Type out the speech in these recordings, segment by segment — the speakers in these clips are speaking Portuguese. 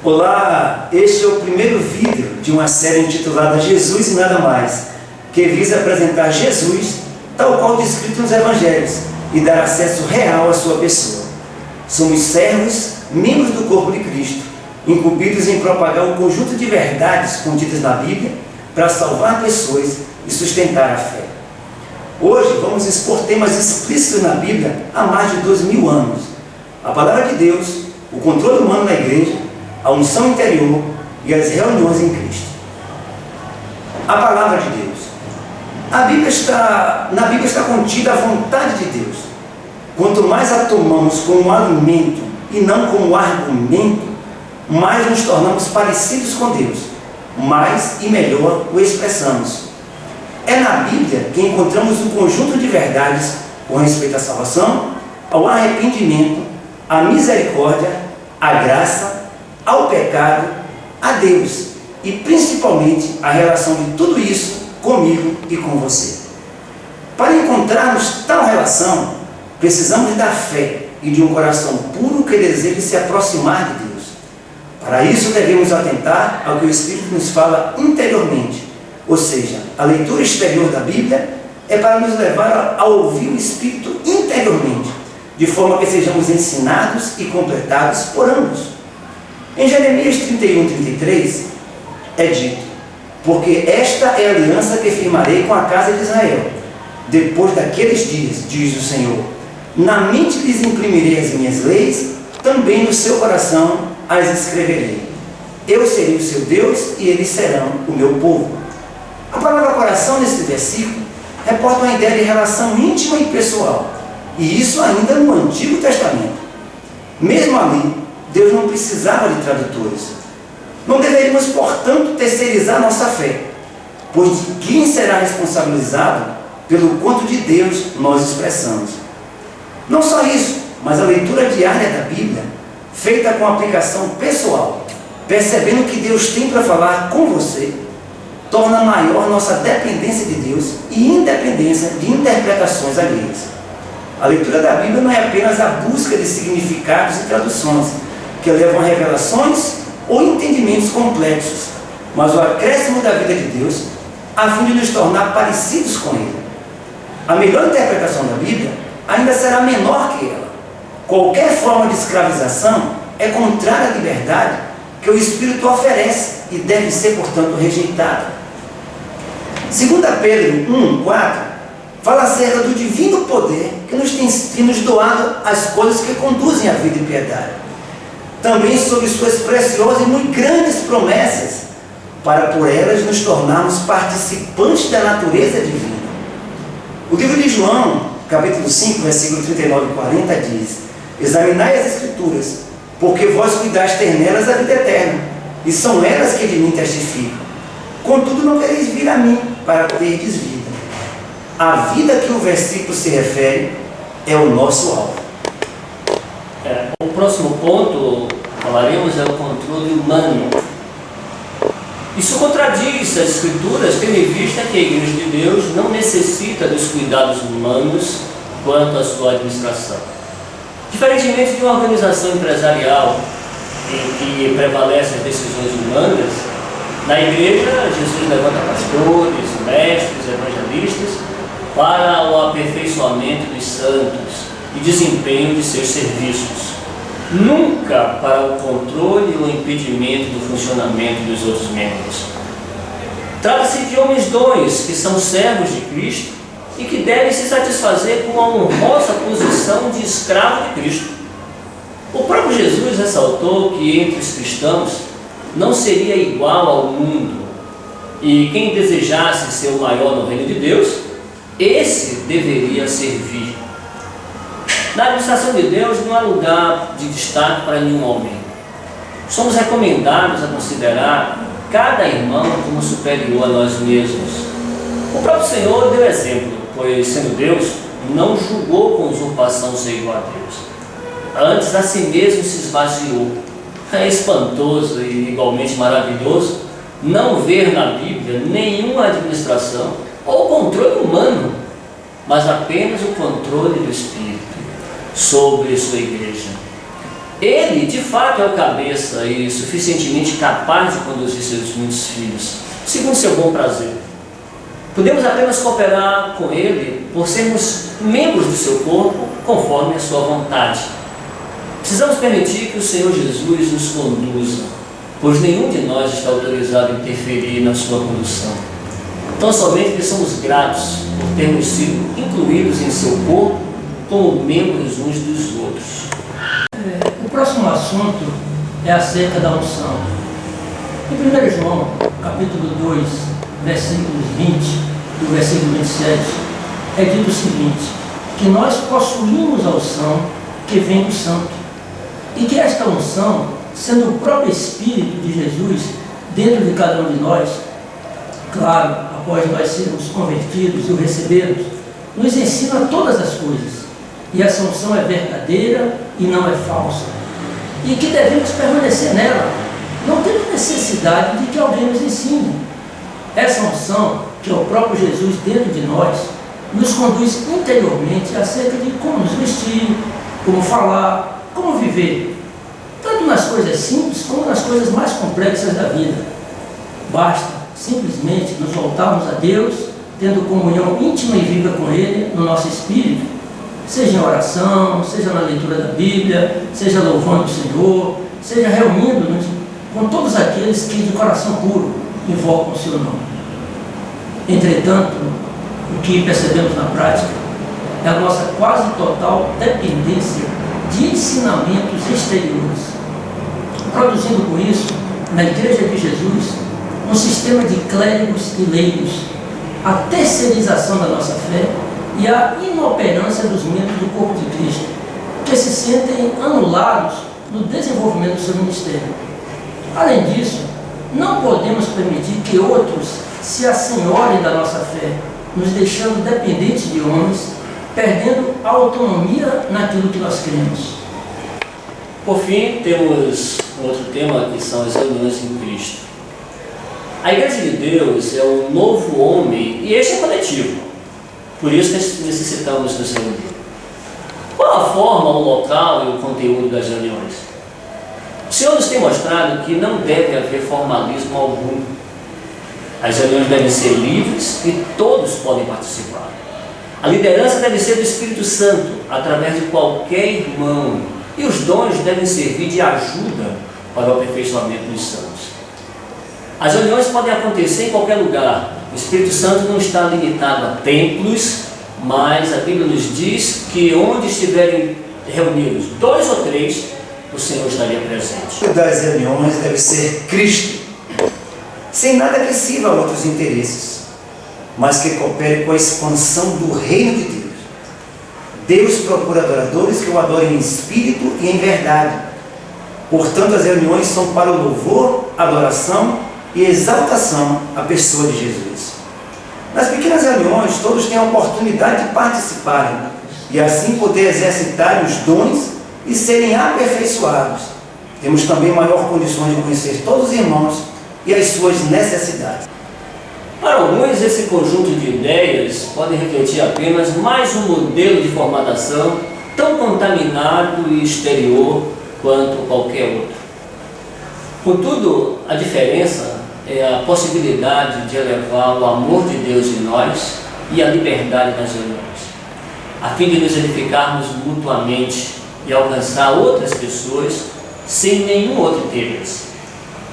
Olá, este é o primeiro vídeo de uma série intitulada Jesus e Nada Mais, que visa apresentar Jesus tal qual descrito nos Evangelhos e dar acesso real à sua pessoa. Somos servos, membros do corpo de Cristo, incumbidos em propagar um conjunto de verdades contidas na Bíblia para salvar pessoas e sustentar a fé. Hoje vamos expor temas explícitos na Bíblia há mais de 2000 anos. A palavra de Deus, o controle humano na igreja, a unção interior e as reuniões em Cristo. A palavra de Deus. Na Bíblia está contida a vontade de Deus. Quanto mais a tomamos como alimento e não como argumento, mais nos tornamos parecidos com Deus, mais e melhor o expressamos. É na Bíblia que encontramos um conjunto de verdades com respeito à salvação, ao arrependimento, à misericórdia, à graça, ao pecado, a Deus e principalmente a relação de tudo isso comigo e com você. Para encontrarmos tal relação, precisamos da fé e de um coração puro que deseje se aproximar de Deus. Para isso devemos atentar ao que o Espírito nos fala interiormente, ou seja, a leitura exterior da Bíblia é para nos levar a ouvir o Espírito interiormente, de forma que sejamos ensinados e completados por ambos. Em Jeremias 31:33 é dito: porque esta é a aliança que firmarei com a casa de Israel. Depois daqueles dias, diz o Senhor, na mente lhes imprimirei as minhas leis, também no seu coração as escreverei. Eu serei o seu Deus e eles serão o meu povo. A palavra coração nesse versículo reporta uma ideia de relação íntima e pessoal, e isso ainda no Antigo Testamento. Mesmo ali, Deus não precisava de tradutores. Não deveríamos, portanto, terceirizar nossa fé, pois quem será responsabilizado pelo quanto de Deus nós expressamos? Não só isso, mas a leitura diária da Bíblia, feita com aplicação pessoal, percebendo o que Deus tem para falar com você, torna maior nossa dependência de Deus e independência de interpretações alheias. A leitura da Bíblia não é apenas a busca de significados e traduções, que levam a revelações ou entendimentos complexos, mas o acréscimo da vida de Deus, a fim de nos tornar parecidos com Ele. A melhor interpretação da Bíblia ainda será menor que ela. Qualquer forma de escravização é contrária à liberdade que o Espírito oferece e deve ser, portanto, rejeitada. 2 Pedro 1:4 fala acerca do divino poder que nos tem nos doado as coisas que conduzem à vida e piedade. Também sobre suas preciosas e muito grandes promessas, para por elas nos tornarmos participantes da natureza divina. O livro de João, capítulo 5, versículo 39 e 40 diz: examinai as Escrituras, porque vós cuidais ter nelas a vida eterna, e são elas que de mim testificam. Contudo, não quereis vir a mim, para terdes vida. A vida que o versículo se refere é o nosso alvo. O próximo ponto, falaremos, é o controle humano. Isso contradiz as Escrituras, tendo em vista que a Igreja de Deus não necessita dos cuidados humanos quanto à sua administração. Diferentemente de uma organização empresarial em que prevalecem as decisões humanas, na Igreja, Jesus levanta pastores, mestres, evangelistas para o aperfeiçoamento dos santos e desempenho de seus serviços, nunca para o controle ou impedimento do funcionamento dos outros membros. Trata-se de homens dons que são servos de Cristo e que devem se satisfazer com a honrosa posição de escravo de Cristo. O próprio Jesus ressaltou que entre os cristãos não seria igual ao mundo, e quem desejasse ser o maior no reino de Deus, esse deveria servir. Na administração de Deus não há lugar de destaque para nenhum homem. Somos recomendados a considerar cada irmão como superior a nós mesmos. O próprio Senhor deu exemplo, pois, sendo Deus, não julgou com usurpação ser igual a Deus. Antes, a si mesmo se esvaziou. É espantoso e igualmente maravilhoso não ver na Bíblia nenhuma administração ou controle humano, mas apenas o controle do Espírito sobre sua igreja. Ele, de fato, é o cabeça e suficientemente capaz de conduzir seus muitos filhos, segundo seu bom prazer. Podemos apenas cooperar com Ele por sermos membros do seu corpo, conforme a sua vontade. Precisamos permitir que o Senhor Jesus nos conduza, pois nenhum de nós está autorizado a interferir na sua condução. Tão somente que somos gratos por termos sido incluídos em seu corpo como membros uns dos outros. O próximo assunto é acerca da unção. Em 1 João, capítulo 2, versículos 20 e o versículo 27, é dito o seguinte: que nós possuímos a unção que vem do Santo, e que esta unção, sendo o próprio Espírito de Jesus dentro de cada um de nós, claro, após nós sermos convertidos e o recebermos, nos ensina todas as coisas. E essa unção é verdadeira e não é falsa. E que devemos permanecer nela. Não temos necessidade de que alguém nos ensine. Essa unção, que é o próprio Jesus dentro de nós, nos conduz interiormente acerca de como nos vestir, como falar, como viver. Tanto nas coisas simples como nas coisas mais complexas da vida. Basta simplesmente nos voltarmos a Deus, tendo comunhão íntima e viva com Ele no nosso espírito, seja em oração, seja na leitura da Bíblia, seja louvando o Senhor, seja reunindo-nos com todos aqueles que de coração puro invocam o seu nome. Entretanto, o que percebemos na prática é a nossa quase total dependência de ensinamentos exteriores, produzindo com isso, na Igreja de Jesus, um sistema de clérigos e leigos, a terceirização da nossa fé e a inoperância dos membros do corpo de Cristo, que se sentem anulados no desenvolvimento do seu ministério. Além disso, não podemos permitir que outros se assenhorem da nossa fé, nos deixando dependentes de homens, perdendo a autonomia naquilo que nós cremos. Por fim, temos um outro tema, que são as reuniões em Cristo. A Igreja de Deus é um novo homem e este é coletivo. Por isso que necessitamos nos reunir. Qual a forma, o local e o conteúdo das reuniões? O Senhor nos tem mostrado que não deve haver formalismo algum. As reuniões devem ser livres e todos podem participar. A liderança deve ser do Espírito Santo, através de qualquer irmão. E os dons devem servir de ajuda para o aperfeiçoamento dos santos. As reuniões podem acontecer em qualquer lugar. O Espírito Santo não está limitado a templos, mas a Bíblia nos diz que onde estiverem reunidos 2 ou 3, o Senhor estaria presente. O das reuniões deve ser Cristo, sem nada que sirva a outros interesses, mas que coopere com a expansão do reino de Deus. Deus procura adoradores que o adorem em espírito e em verdade. Portanto, as reuniões são para o louvor, adoração e exaltação à pessoa de Jesus. Nas pequenas reuniões, todos têm a oportunidade de participarem e assim poder exercitar os dons e serem aperfeiçoados. Temos também maior condições de conhecer todos os irmãos e as suas necessidades. Para alguns, esse conjunto de ideias pode refletir apenas mais um modelo de formatação tão contaminado e exterior quanto qualquer outro. Contudo, a diferença é a possibilidade de elevar o amor de Deus em nós e a liberdade nas reuniões, a fim de nos edificarmos mutuamente e alcançar outras pessoas sem nenhum outro interesse.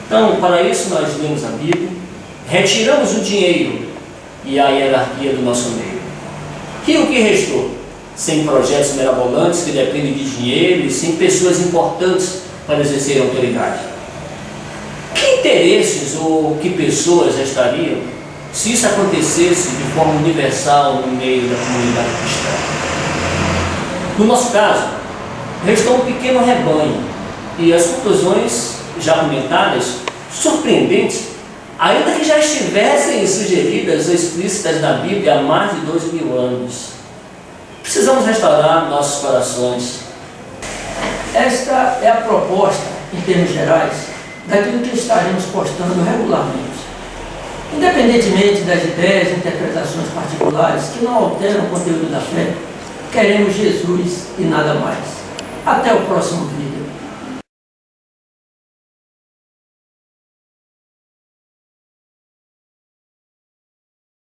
Então, para isso, nós lemos a Bíblia, retiramos o dinheiro e a hierarquia do nosso meio. E o que restou? Sem projetos mirabolantes que dependem de dinheiro e sem pessoas importantes para exercer autoridade. Que interesses ou que pessoas restariam se isso acontecesse de forma universal no meio da comunidade cristã? No nosso caso, restou um pequeno rebanho e as conclusões já comentadas, surpreendentes, ainda que já estivessem sugeridas ou explícitas na Bíblia há mais de 2.000 anos. Precisamos restaurar nossos corações. Esta é a proposta, em termos gerais, daquilo que estaremos postando regularmente. Independentemente das ideias e interpretações particulares que não alteram o conteúdo da fé, queremos Jesus e nada mais. Até o próximo vídeo.